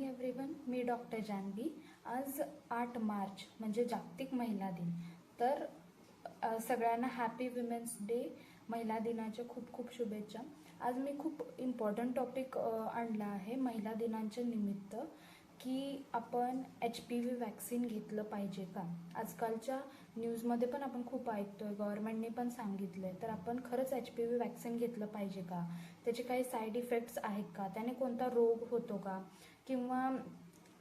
Everyone, मी doctor Janvi. आज 8 मार्च म्हणजे जागतिक महिला दिन। तर सगळ्यांना हॅपी विमेन्स डे, महिला दिनाच्या खूप खूप शुभेच्छा। आज मी खूप इम्पॉर्टंट टॉपिक आणला आहे महिला दिनाच्या निमित्त, की आपण HPV वॅक्सिन घेतलं पाहिजे का। आजकालच्या न्यूजमध्ये पण आपण खूप ऐकतोय, गव्हर्नमेंटने पण सांगितलंय, तर आपण खरंच HPV वॅक्सिन घेतलं पाहिजे का, त्याचे काही साईड इफेक्ट्स आहेत का, त्याने कोणता रोग होतो का, किंवा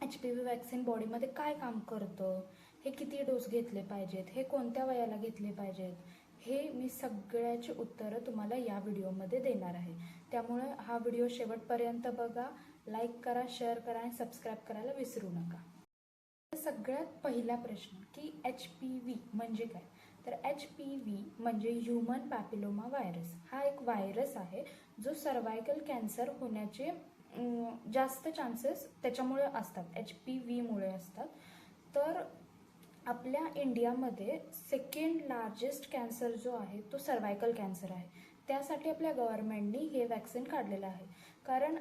HPV वॅक्सिन बॉडीमध्ये काय काम करतं, हे किती डोस घेतले पाहिजेत, हे कोणत्या वयाला घेतले पाहिजेत, हे मी सगळ्याची उत्तरं तुम्हाला या व्हिडिओमध्ये देणार आहे। त्यामुळे हा व्हिडिओ शेवटपर्यंत बघा, लाईक करा, शेअर करा आणि सबस्क्राईब करायला विसरू नका। सगळ्यात पहिला प्रश्न की HPV म्हणजे काय। तर HPV म्हणजे ह्यूमन पॅपिलोमा व्हायरस। हा एक व्हायरस आहे जो सर्वायकल कॅन्सर होण्याचे जास्त चान्सेस त्याच्यामुळे असतात, HPV मुळे असतात। तर आपल्या इंडियामध्ये सेकंड लार्जेस्ट कॅन्सर जो आहे तो सर्वायकल कॅन्सर आहे। त्यासाठी आपल्या गव्हर्नमेंटने हे वॅक्सिन काढलेलं आहे। कारण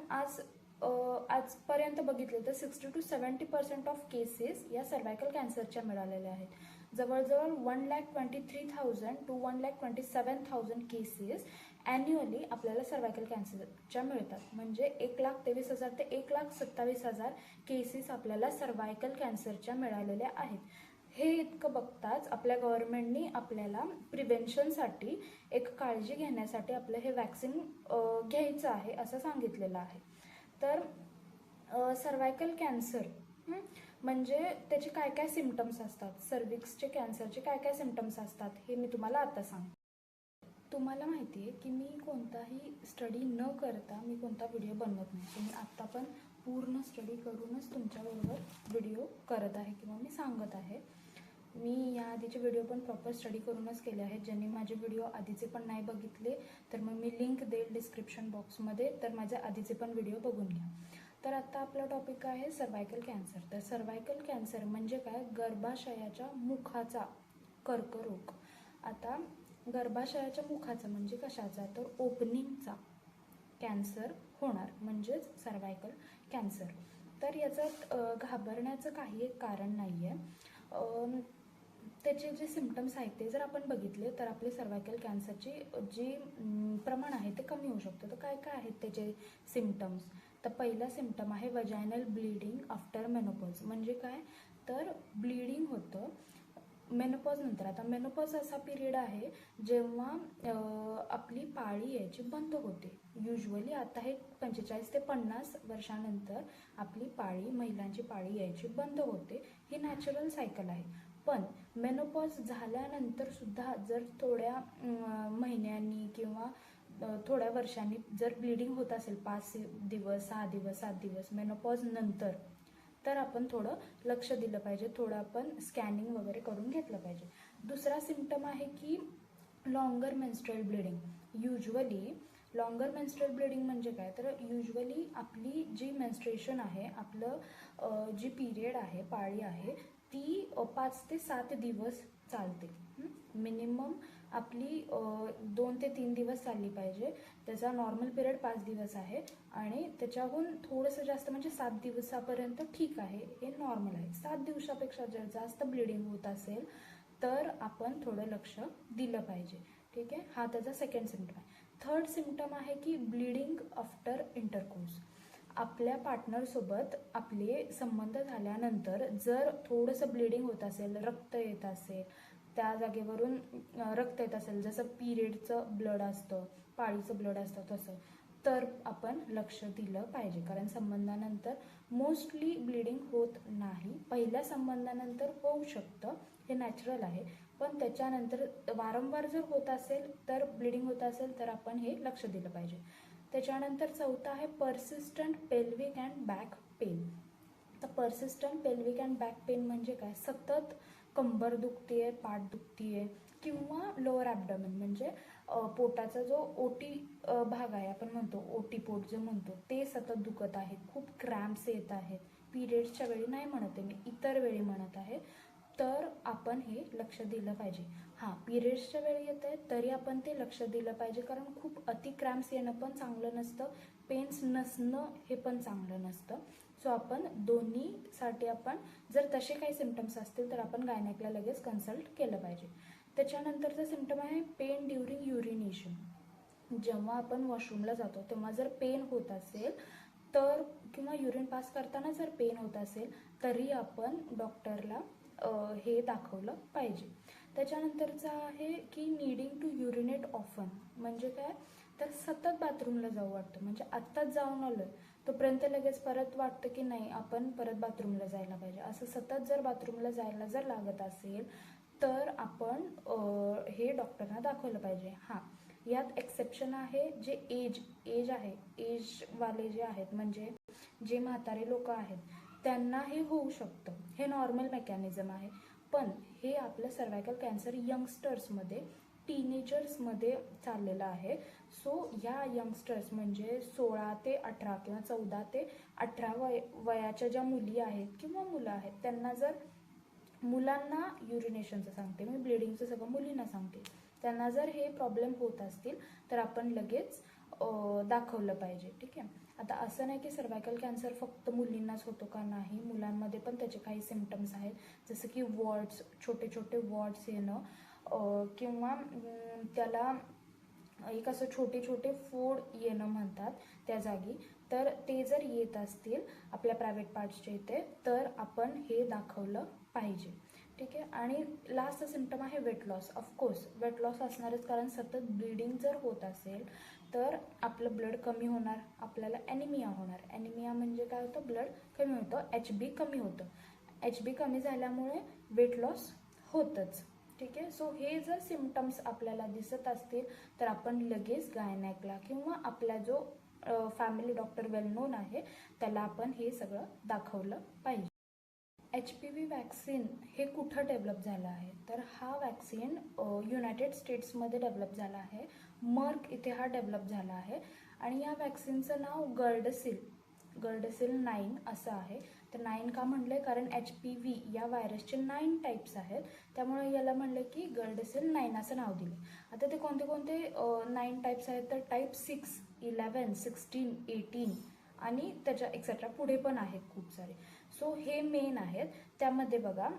आजपर्यंत बघितलं तर 60 to 70% ऑफ केसेस या सर्वायकल कॅन्सरच्या मिळालेल्या आहेत। जवळजवळ 1,23,000 to 1,27,000 केसेस ॲन्युअली आपल्याला सर्वायकल कॅन्सरच्या मिळतात। म्हणजे 1,23,000 ते 1,27,000 केसेस आपल्याला सर्वायकल कॅन्सरच्या मिळालेल्या आहेत। हे इतकं बघताच आपल्या गव्हर्नमेंटनी आपल्याला प्रिव्हेन्शनसाठी एक काळजी घेण्यासाठी आपलं हे वॅक्सिन घ्यायचं आहे असं सांगितलेलं आहे। तर सर्वायकल कॅन्सर म्हणजे त्याचे काय काय सिम्पटम्स असतात, सर्विक्सचे कॅन्सरचे काय काय सिम्पटम्स असतात हे मी तुम्हाला आता सांगते। तुम्हाला माहिती आहे की मी कोणताही स्टडी न करता मी कोणता व्हिडिओ बनवत नाही। तुम्ही आत्ता पण पूर्ण स्टडी करूनच तुमच्याबरोबर व्हिडिओ करत आहे किंवा मी सांगत आहे। मी या आधीचे व्हिडिओ पण प्रॉपर स्टडी करूनच केले आहेत। ज्यांनी माझे व्हिडिओ आधीचे पण नाही बघितले तर मग मी लिंक देईल डिस्क्रिप्शन बॉक्समध्ये, तर माझे आधीचे पण व्हिडिओ बघून घ्या। तर आता आपला टॉपिक आहे सर्वायकल कॅन्सर। तर सर्वायकल कॅन्सर म्हणजे काय, गर्भाशयाच्या मुखाचा कर्करोग। आता गर्भाशयाच्या मुखाचा म्हणजे कशाचा, तर ओपनिंगचा कॅन्सर होणार म्हणजेच सर्वायकल कॅन्सर। तर याच्यात घाबरण्याचं काही एक कारण नाही आहे। त्याचे जे सिम्पटम्स आहेत ते जर आपण बघितले तर आपले सर्वायकल कॅन्सरचे जे प्रमाण आहे ते कमी होऊ शकतं। तर काय काय आहेत त्याचे सिम्पटम्स, तर पहिला सिम्पटम आहे वजायनल ब्लीडिंग आफ्टर मेनोपॉज। म्हणजे काय, तर ब्लीडिंग होतं मेनोपॉज नंतर। आता मेनोपॉज असा पिरियड आहे जेव्हा आपली पाळी यायची बंद होते। युजली आता हे 45 ते 50 वर्षानंतर आपली पाळी, महिलांची पाळी यायची बंद होते। ही नॅचरल सायकल आहे। पण मेनोपॉज झाल्यानंतर सुद्धा जर थोड्या महिन्यांनी किंवा थोड्या वर्षांनी जर ब्लीडिंग होत असेल, 5 दिवस, 6 दिवस, 7 दिवस मेनोपॉज नंतर, तर आपण थोडं लक्ष दिलं पाहिजे, थोडं आपण स्कॅनिंग वगैरे करून घेतलं पाहिजे। दुसरा सिम्पटम आहे की longer menstrual bleeding. Usually longer menstrual bleeding म्हणजे काय, तर युजली आपली जी मेन्स्ट्रुएशन आहे, आपलं जी पिरियड आहे, पाळी आहे, ती 5 ते 7 दिवस चालते। मिनिमम आपली 2 ते 3 दिवस चालली पाहिजे। त्याचा नॉर्मल पिरियड 5 दिवस आहे आणि त्याच्याहून थोडंसं जास्त म्हणजे 7 दिवसापर्यंत ठीक आहे, हे नॉर्मल आहे। 7 दिवसापेक्षा जर जास्त ब्लीडिंग होत असेल तर आपण थोडं लक्ष दिलं पाहिजे, ठीक आहे। हा त्याचा सेकंड सिम्पटम आहे। थर्ड सिम्पटम आहे की ब्लीडिंग आफ्टर इंटरकोर्स। आपल्या पार्टनरसोबत आपले संबंध झाल्यानंतर जर थोडंसं ब्लीडिंग होत असेल, रक्त येत असेल, त्या जागेवरून रक्त येत असेल, जसं पिरियडचं ब्लड असतं, पाळीचं ब्लड असतं तसं, तर आपण लक्ष दिलं पाहिजे। कारण संबंधानंतर मोस्टली ब्लीडिंग होत नाही, पहिल्या संबंधानंतर होऊ शकतं, हे नॅचरल आहे। पण त्याच्यानंतर वारंवार जर होत असेल, तर ब्लीडिंग होत असेल, तर आपण हे लक्ष दिलं पाहिजे। त्याच्यानंतर चौथा आहे persistent pelvic and back pain. तर persistent pelvic and back pain म्हणजे काय, सतत कंबर दुखतीये, पाठ दुखतीये, किंवा लोअर ॲब्डोमेन म्हणजे पोटाचा जो ओटी भाग आहे, आपण म्हणतो ओटी पोट जे म्हणतो, ते सतत दुखत आहे, खूप क्रॅम्प्स येत आहेत। पिरियड्सच्या वेळी नाही म्हणत आहे मी, इतर वेळी म्हणत आहे, तर आपण हे लक्ष दिलं पाहिजे। हां, पिरियड्सच्या वेळी येत आहे तरी आपण ते लक्ष दिलं पाहिजे, कारण खूप अति क्रॅम्प्स येणं पण चांगलं नसतं, पेन्स नसणं हे पण चांगलं नसतं. सो आपण दोन्हीसाठी आपण जर तसे काही सिम्टम्स असतील तर आपण गायनेकला लगेच कन्सल्ट केलं पाहिजे. त्याच्यानंतरचा सिम्टम आहे पेन ड्युरिंग युरिनेशन. जेव्हा आपण वॉशरूमला जातो तेव्हा जर पेन होत असेल तर किंवा युरिन पास करताना जर पेन होत असेल तरी आपण डॉक्टरला हे दाखवलं पाहिजे. त्याच्यानंतरचं आहे की नीडिंग टू युरिनेट ऑफन. म्हणजे काय तर सतत बाथरूमला जाऊ वाटतं, म्हणजे आत्ताच जाऊन आलोय तोपर्यंत लगेच परत वाटतं की नाही आपण परत बाथरूमला जायला पाहिजे. असं सतत जर बाथरूमला जायला जर लागत असेल तर आपण हे डॉक्टरना दाखवलं पाहिजे. हां, यात एक्सेप्शन आहे जे एज आहे, एजवाले जे आहेत म्हणजे जे म्हातारे लोक आहेत त्यांना हे होऊ शकतं, हे नॉर्मल मेकॅनिझम आहे. पण हे आपलं सर्वायकल कॅन्सर यंगस्टर्समध्ये, टीनेजर्समध्ये चाललेलं आहे. सो या यंगस्टर्स म्हणजे 16 ते 18 किंवा 14 ते 18 वयाच्या ज्या मुली आहेत किंवा मुलं आहेत त्यांना जर, मुलांना युरिनेशनचं सांगते मी, ब्लिडिंगचं सगळं मुलींना सांगते, त्यांना जर हे प्रॉब्लेम होत असतील तर आपण लगेच दाखवलं पाहिजे. ठीक आहे. आता असं नाही की सर्वायकल कॅन्सर फक्त मुलींनाच होतो का, नाही, मुलांमध्ये पण त्याचे काही सिम्टम्स आहेत, जसं की वॉर्ड्स, छोटे छोटे वॉर्ड्स येणं किंवा त्याला एक असं छोटे छोटे फोड येणं म्हणतात त्या जागी. तर ते जर येत असतील आपल्या प्रायव्हेट पार्ट्सच्या इथे तर आपण हे दाखवलं पाहिजे. ठीक आहे. आणि लास्ट सिम्टम आहे weight loss. Of course weight loss असणारच, कारण सतत ब्लिडिंग जर होत असेल तर आपलं ब्लड कमी होणार, आपल्याला ॲनिमिया होणार. ॲनिमिया म्हणजे काय होतं, ब्लड कमी होतं, HB कमी होतं. HB कमी झाल्यामुळे वेट लॉस होतंच. ठीक आहे. सो हे जर सिम्टम्स आपल्याला दिसत असतील तर आपण लगेच गायनॅकला किंवा आपला जो फॅमिली डॉक्टर वेल नोन आहे त्याला आपण हे सगळं दाखवलं पाहिजे. HPV वॅक्सिन हे कुठं डेव्हलप झालं आहे तर हा वॅक्सिन युनायटेड स्टेट्समध्ये डेव्हलप झाला आहे. मर्क इथे हा डेव्हलप झाला आहे आणि या वॅक्सिनचं नाव गर्डसिल 9 असं आहे. तर 9 का म्हणलं, कारण HPV या व्हायरसचे 9 टाईप्स आहेत, त्यामुळे याला म्हणलं की गर्डसिल 9 असं नाव दिलं. आता ते कोणते कोणते 9 टाईप्स आहेत तर टाईप 6, 11, 16, 18 आणि त्याच्या एक्सेट्रा पुढे पण आहेत खूप सारे. सो हे मेन आहेत. त्यामध्ये बघा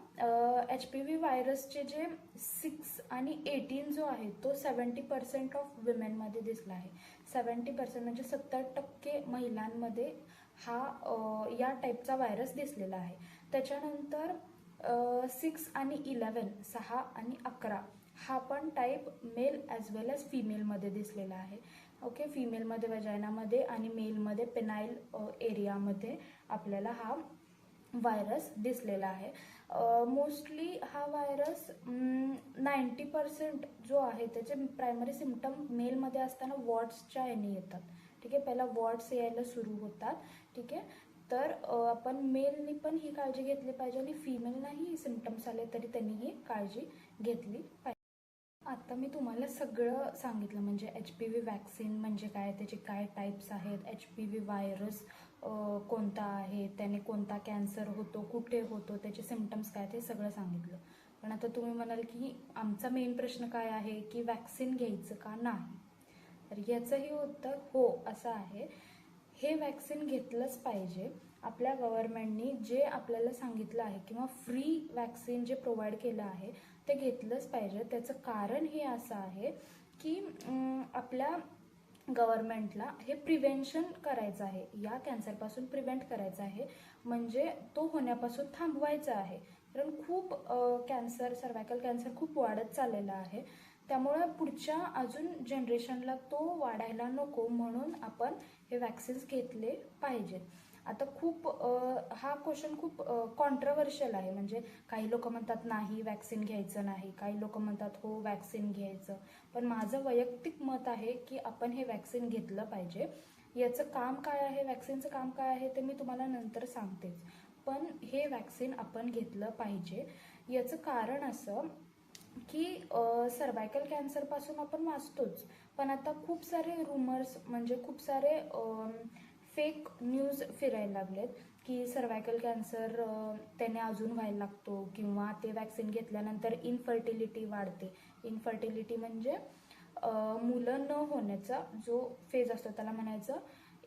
HPV व्हायरसचे जे 6 आणि 18 जो आहे तो 70% ऑफ विमेनमध्ये दिसला आहे. 70% म्हणजे 70% महिलांमध्ये हा या टाईपचा व्हायरस दिसलेला आहे. त्याच्यानंतर 6 आणि 11, 6 आणि 11 हा पण टाईप मेल ॲज वेल ॲज फिमेलमध्ये दिसलेला आहे. ओके. फिमेलमध्ये वजायनामध्ये आणि मेलमध्ये पेनाईल एरियामध्ये आपल्याला हा व्हायरस दिसलेला आहे. मोस्टली हा व्हायरस 90% जो आहे त्याचे प्रायमरी सिम्टम मेलमध्ये असताना वॉर्ड्सच्या याने येतात. ठीक आहे. पहिला वॉर्ड्स यायला सुरू होतात. ठीक आहे. तर आपण मेलनी पण ही काळजी घेतली पाहिजे आणि फिमेलनाही सिम्टम्स आले तरी त्यांनी ही काळजी घेतली पाहिजे. आता मी तुम्हाला सगळं सांगितलं, म्हणजे HPV वॅक्सिन म्हणजे काय, त्याचे काय टाईप्स आहेत, HPV व्हायरस कोणता आहे, त्याने कोणता कॅन्सर होतो, कुठे होतो, त्याचे सिम्टम्स काय, ते सगळं सांगितलं. पण आता तुम्ही म्हणाल की आमचा मेन प्रश्न काय आहे की वॅक्सिन घ्यायचं का नाही, तर याचंही उत्तर हो असं आहे. हे वॅक्सिन घेतलंच पाहिजे. आपल्या गव्हर्नमेंटनी जे आपल्याला सांगितलं आहे किंवा फ्री वॅक्सिन जे प्रोव्हाइड केलं आहे ते घेतलंच पाहिजे. त्याचं कारण हे असं आहे की आपल्या गव्हर्नमेंटला हे प्रिव्हेन्शन करायचं आहे, या कॅन्सरपासून प्रिव्हेंट करायचं आहे, म्हणजे तो होण्यापासून थांबवायचा आहे. कारण खूप कॅन्सर, सर्वायकल कॅन्सर खूप वाढत चाललेला आहे, त्यामुळे पुढच्या अजून जनरेशनला तो वाढायला नको, म्हणून आपण हे वॅक्सिन्स घेतले पाहिजेत. आता खूप हा क्वेश्चन खूप कॉन्ट्रोवर्शियल आहे, म्हणजे काही लोक म्हणतात नाही वॅक्सिन घ्यायचं नाही, काही लोक म्हणतात हो वॅक्सिन घ्यायचं. पण माझं वैयक्तिक मत आहे की आपण हे वॅक्सिन घेतलं पाहिजे. याचं काम काय आहे, वॅक्सिनचं काम काय आहे ते मी तुम्हाला नंतर सांगतेच, पण हे वॅक्सिन आपण घेतलं पाहिजे. याचं कारण असं की सर्वायकल कॅन्सरपासून आपण वाचतोच, पण आता खूप सारे रूमर्स म्हणजे खूप सारे फेक न्यूज फिरायला लागलेत की सर्वायकल कॅन्सर त्याने अजून व्हायला लागतो किंवा ते वॅक्सिन घेतल्यानंतर इनफर्टिलिटी वाढते. इनफर्टिलिटी म्हणजे मुलं न होण्याचा जो फेज असतो त्याला म्हणायचं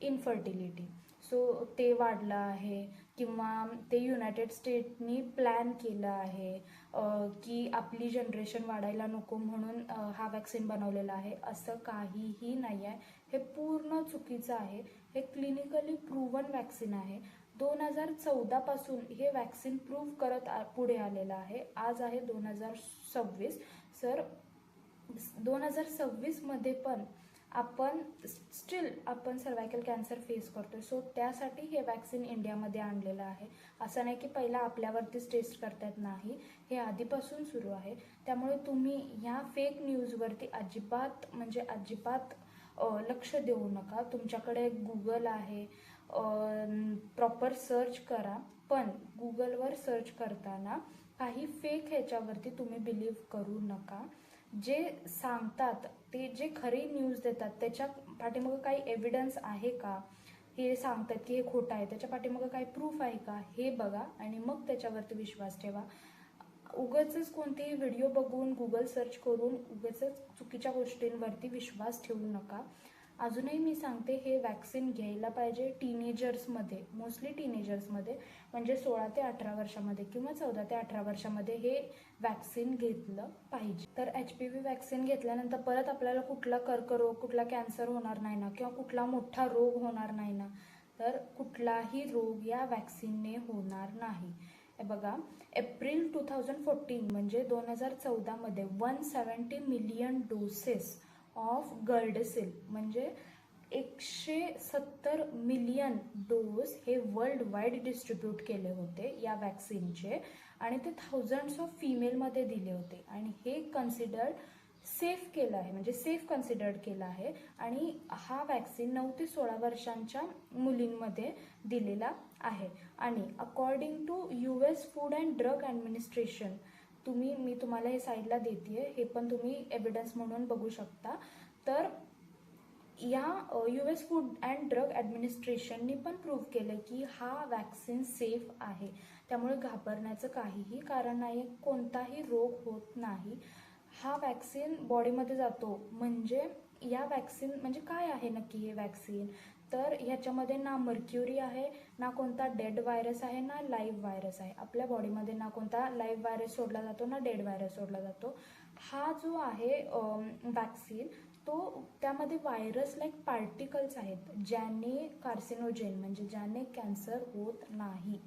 इनफर्टिलिटी. सो ते वाढलं आहे, किंवा ते युनायटेड स्टेटनी प्लॅन केलं आहे की आपली जनरेशन वाढायला नको म्हणून हा वॅक्सिन बनवलेला आहे. असं काहीही नाही आहे. हे पूर्ण चुकीचं आहे. हे क्लिनिकली प्रूव्हन वॅक्सिन आहे. 2014 पासून हे वॅक्सिन प्रूव्ह करत पुढे आलेलं आहे. आज आहे 2026. सर 2026 मध्ये पण आपण सर्वायकल कॅन्सर फेस करतोय. सो त्यासाठी हे वॅक्सिन इंडियामध्ये आणलेलं आहे. असं नाही की पहिला आपल्यावरतीच टेस्ट करतात, नाही, हे आधीपासून सुरू आहे. त्यामुळे तुम्ही ह्या फेक न्यूजवरती अजिबात लक्ष देऊ नका. तुमच्याकडे गुगल आहे, प्रॉपर सर्च करा. पण गुगलवर सर्च करताना काही फेक ह्याच्यावरती तुम्ही बिलीव्ह करू नका. जे सांगतात ते जे खरी न्यूज देतात त्याच्या पाठीमागं काही एव्हिडन्स आहे का, हे सांगतात की हे खोटं आहे, त्याच्या पाठीमागं काही प्रूफ आहे का, हे बघा आणि मग त्याच्यावरती विश्वास ठेवा. उगाचच कोणतेही व्हिडिओ बघून गुगल सर्च करून उगाचच चुकीच्या गोष्टींवरती विश्वास ठेवू नका. अजूनही मी सांगते, हे वॅक्सिन घ्यायला पाहिजे टीनेजर्समध्ये, मोस्टली टीनेजर्समध्ये, म्हणजे 16 ते 18 वर्षामध्ये किंवा 14 ते 18 वर्षामध्ये हे वॅक्सिन घेतलं पाहिजे. तर HPV वॅक्सिन घेतल्यानंतर परत आपल्याला कुठला कर्करोग, कुठला कॅन्सर होणार नाही ना, किंवा कुठला मोठा रोग होणार नाही ना. तर कुठलाही रोग या वॅक्सिनने होणार नाही. हे बघा, एप्रिल 2014 म्हणजे 2014 मध्ये 170 मिलियन डोसेस ऑफ गर्डसिल म्हणजे 170 मिलियन डोस हे वर्ल्ड वाईड डिस्ट्रीब्यूट केले होते या वॅक्सिनचे, आणि ते थाउजंड्स ऑफ फिमेलमध्ये दिले होते. आणि हे कन्सिडर्ड सेफ केलं आहे, म्हणजे सेफ कन्सिडर्ड केलं आहे. आणि हा वॅक्सिन 9 ते 16 वर्षांच्या मुलींमध्ये दिलेला आहे. आणि according to US food and drug administration, मी तुम्हाला हे साईडला देते, हे पण तुम्ही एव्हिडन्स म्हणून बघू शकता. तर या US फूड अँड ड्रग ॲडमिनिस्ट्रेशननी पण प्रूव्ह केलं की हा वॅक्सिन सेफ आहे. त्यामुळे घाबरण्याचं काहीही कारण नाही, कोणताही रोग होत नाही. हा वॅक्सिन बॉडीमध्ये जातो. म्हणजे या वॅक्सिन म्हणजे काय आहे नक्की हे वॅक्सिन, तर ह्याच्यामध्ये ना मर्क्युरी आहे, ना कोणता डेड व्हायरस आहे, ना लाईव्ह व्हायरस आहे. आपल्या बॉडीमध्ये ना कोणता लाईव्ह व्हायरस सोडला जातो, ना डेड व्हायरस सोडला जातो. हा जो आहे वॅक्सिन, तो त्यामध्ये व्हायरस लाईक पार्टिकल्स आहेत, ज्याने कार्सिनोजेन म्हणजे ज्याने कॅन्सर होत नाही.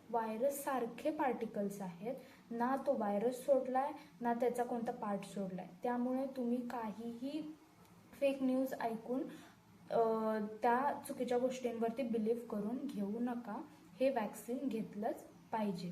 व्हायरस सारखे पार्टिकल्स आहेत. ना तो व्हायरस सोडलाय, ना त्याचा कोणता पार्ट सोडलाय. त्यामुळे तुम्ही काहीही फेक न्यूज ऐकून त्या चुकीच्या गोष्टींवरती बिलीव्ह करून घेऊ नका. हे वॅक्सिन घेतलंच पाहिजे.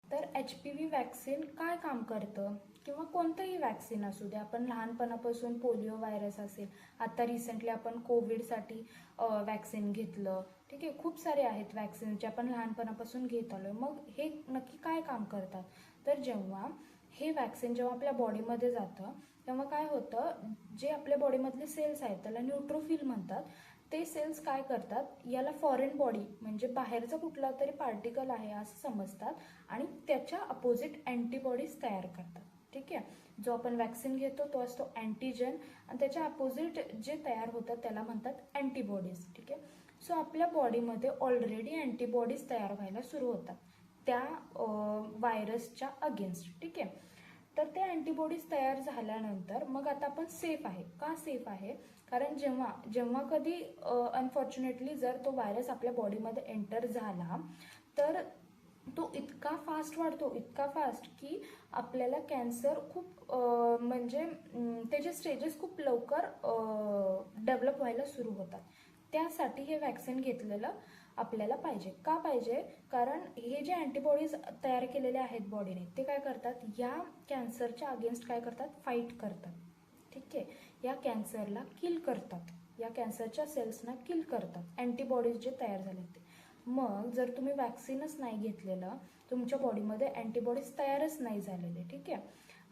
तर HPV वॅक्सिन काय काम करतं, किंवा कोणतंही वॅक्सिन असू दे, आपण लहानपणापासून पोलिओ व्हायरस असेल, आता रिसेंटली आपण कोविडसाठी वॅक्सिन घेतलं, ठीक आहे, खूप सारे आहेत वॅक्सिन जे आपण लहानपणापासून घेत आलो. मग हे नक्की काय काम करतात, तर जेव्हा हे वॅक्सिन जेव्हा आपल्या बॉडीमध्ये जातं तेव्हा काय होतं, जे आपल्या बॉडीमधले सेल्स आहेत त्याला न्यूट्रोफिल म्हणतात. ते सेल्स काय करतात, याला फॉरेन बॉडी म्हणजे बाहेरचा कुठला तरी पार्टिकल आहे असं समजतात आणि त्याच्या अपोजिट अँटीबॉडीज तयार करतात. ठीक आहे, जो आपण वॅक्सिन घेतो तो असतो अँटीजन, आणि त्याच्या अपोजिट जे तयार होतात त्याला म्हणतात अँटीबॉडीज. ठीक आहे, सो आपल्या बॉडीमध्ये ऑलरेडी अँटीबॉडीज तयार व्हायला सुरू होतात त्या व्हायरसच्या अगेन्स्ट. ठीक आहे, तर ते अँटीबॉडीज तयार झाल्यानंतर मग आता आपण सेफ आहे. का सेफ आहे, कारण जेव्हा कधी अनफॉर्च्युनेटली जर तो व्हायरस आपल्या बॉडीमध्ये एंटर झाला तर तो इतका फास्ट वाढतो, इतका फास्ट की आपल्याला कॅन्सर खूप म्हणजे त्याचे स्टेजेस खूप लवकर डेव्हलप व्हायला सुरू होतात. त्यासाठी हे वॅक्सिन घेतलेलं आपल्याला पाहिजे. का पाहिजे, कारण हे जे अँटीबॉडीज तयार केलेले आहेत बॉडीने, ते काय करतात, या कॅन्सरच्या अगेन्स्ट काय करतात, फाईट करतात. ठीक आहे, या कॅन्सरला किल करतात, या कॅन्सरच्या सेल्सना किल करतात अँटीबॉडीज जे तयार झाले ते. मग जर तुम्ही वॅक्सिनच नाही घेतलेलं, तुमच्या बॉडीमध्ये अँटीबॉडीज तयारच नाही झालेले, ठीक आहे,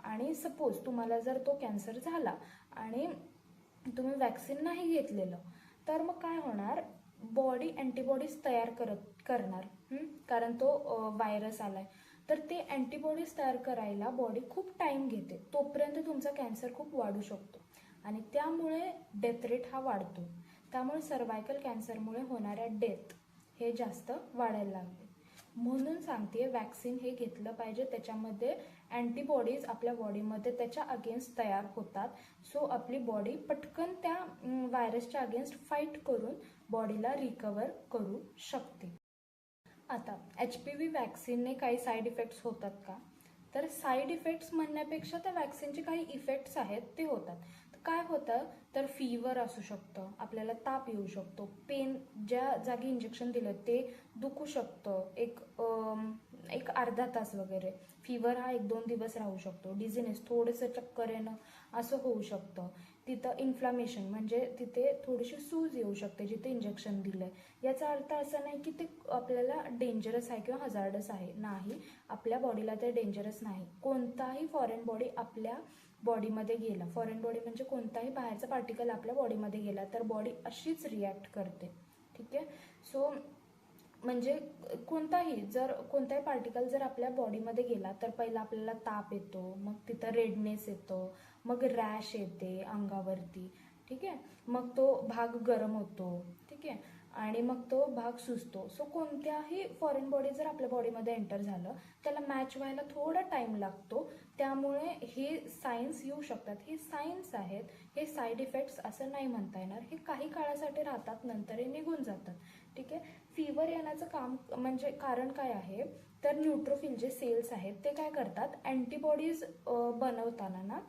आणि सपोज तुम्हाला जर तो कॅन्सर झाला आणि तुम्ही वॅक्सिन नाही घेतलेलं, तर मग काय होणार, बॉडी अँटीबॉडीज तयार करणार, कारण तो व्हायरस आलाय. तर ते अँटीबॉडीज तयार करायला बॉडी खूप टाइम घेते, तोपर्यंत तुमचा कॅन्सर खूप वाढू शकतो आणि त्यामुळे डेथ रेट हा वाढतो. त्यामुळे सर्वायकल कॅन्सरमुळे होणाऱ्या डेथ हे जास्त वाढायला लागले. म्हणून सांगते वॅक्सिन हे घेतलं पाहिजे. त्याच्यामध्ये अँटीबॉडीज आपल्या बॉडीमध्ये त्याच्या अगेन्स्ट तयार होतात. सो आपली बॉडी पटकन त्या व्हायरसच्या अगेन्स्ट फाईट करून बॉडीला रिकवर करू शकते. आता HPV वॅक्सिनने काही साईड इफेक्ट्स होतात का? तर साईड इफेक्ट्स म्हणण्यापेक्षा त्या वॅक्सिनचे काही इफेक्ट्स आहेत ते होतात. काय होतं तर फीवर असू शकतं, आपल्याला ताप येऊ शकतो, पेन ज्या जागी इंजेक्शन दिलं ते दुखू शकतं, एक अर्धा तास वगैरे. फीवर हा 1-2 दिवस राहू शकतो. डिझिनेस थोडंसं चक्कर येणं असं होऊ शकतं. तिथं इन्फ्लामेशन म्हणजे तिथे थोडीशी सूज येऊ शकते जिथे इंजेक्शन दिलंय. याचा अर्थ असा नाही की ते आपल्याला डेंजरस आहे किंवा हजार्डस आहे. नाही, आपल्या बॉडीला ते डेंजरस नाही. कोणताही फॉरेन बॉडी आपल्या बॉडीमध्ये गेला, फॉरेन बॉडी म्हणजे कोणताही बाहेरचा पार्टिकल आपल्या बॉडीमध्ये गेला तर बॉडी अशीच रिॲक्ट करते. ठीक आहे. सो म्हणजे कोणताही पार्टिकल जर आपल्या बॉडीमध्ये गेला तर पहिला आपल्याला ताप येतो, मग तिथं रेडनेस येतो, मग रॅश येते अंगावरती. ठीक आहे. मग तो भाग गरम होतो. ठीक आहे. आणि मग तो भाग सुजतो. सो कोणत्याही फॉरेन बॉडी जर आपल्या बॉडीमध्ये एंटर झालं त्याला मॅच व्हायला थोडा टाईम लागतो. त्यामुळे हे सायन्स येऊ शकतात. हे सायन्स आहेत. हे साईड इफेक्ट्स असं नाही म्हणता येणार. हे काही काळासाठी राहतात, नंतर हे निघून जातात. ठीक आहे. फीवर येण्याचं म्हणजे कारण काय आहे तर न्यूट्रोफिल जे सेल्स आहेत ते काय करतात, अँटीबॉडीज बनवताना ना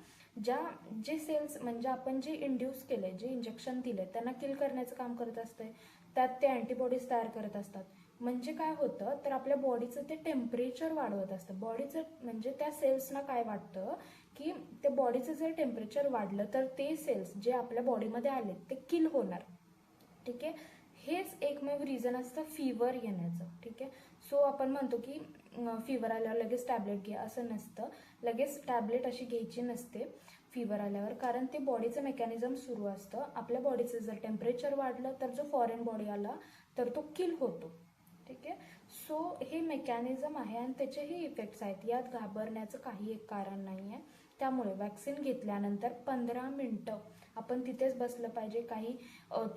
जे सेल्स म्हणजे आपण जे इंड्यूस केले, जे इंजेक्शन दिले त्यांना किल करण्याचं काम करत असते. त्यात ते अँटीबॉडीज तयार करत असतात. म्हणजे काय होतं तर आपल्या बॉडीचं ते टेम्परेचर वाढवत असतं. बॉडीचं म्हणजे त्या सेल्सना काय वाटतं की त्या बॉडीचं जर टेम्परेचर वाढलं तर ते सेल्स जे आपल्या बॉडीमध्ये आले ते किल होणार. ठीक आहे. हेच एकमेव रिझन असतं फीवर येण्याचं. ठीक आहे. सो आपण म्हणतो की फीवर आल्यावर लगेच टॅबलेट घ्या, असं नसतं. लगेच टॅबलेट अशी घ्यायची नसते फीवर आल्यावर, कारण ते बॉडीचं मेकॅनिझम सुरू असतं. आपल्या बॉडीचं जर टेम्परेचर वाढलं तर जो फॉरेन बॉडी आला तर तो किल होतो. ठीक आहे. सो हे मेकॅनिझम आहे आणि त्याचेही इफेक्ट्स आहेत. यात घाबरण्याचं काही एक कारण नाही आहे. त्यामुळे वॅक्सिन घेतल्यानंतर 15 मिनटं आपण तिथेच बसलं पाहिजे. काही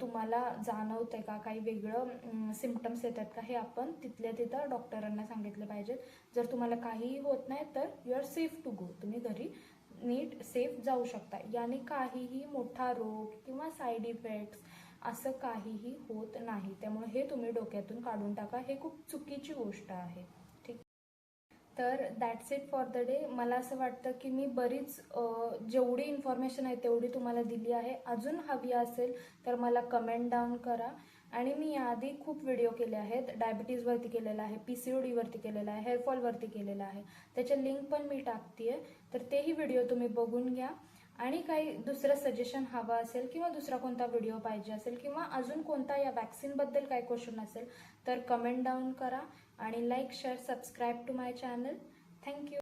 तुम्हाला जाणवतंय का, काही वेगळं सिम्पटम्स येतात का, हे आपण तिथल्या तिथं डॉक्टरांना सांगितलं पाहिजे. जर तुम्हाला काहीही होत नाही तर you are safe to go. तुम्ही घरी नीट सेफ जाऊ शकता. याने काहीही मोठा रोग किंवा साईड इफेक्ट्स असं काहीही होत नाही. त्यामुळे हे तुम्ही डोक्यातून काढून टाका. हे खूप चुकीची गोष्ट आहे. ठीक. तर that's it for the day. मला असं वाटतं की मी बरीच जेवढी इन्फॉर्मेशन आहे तेवढी तुम्हाला दिली आहे. अजून हवी असेल तर मला कमेंट डाऊन करा. आणि मी याआधी खूप व्हिडिओ केले आहेत. डायबिटीजवरती केलेला आहे, PCODवरती केलेला आहे, हेअरफॉलवरती केलेला आहे. त्याच्या लिंक पण मी टाकते, तर तेही व्हिडिओ तुम्ही बघून घ्या. आणि काही दुसरं सजेशन हवं असेल किंवा दुसरा कोणता व्हिडिओ पाहिजे असेल किंवा अजून कोणता या वॅक्सिनबद्दल काय क्वेश्चन असेल तर कमेंट डाऊन करा. आणि like, share, subscribe to my channel. Thank you.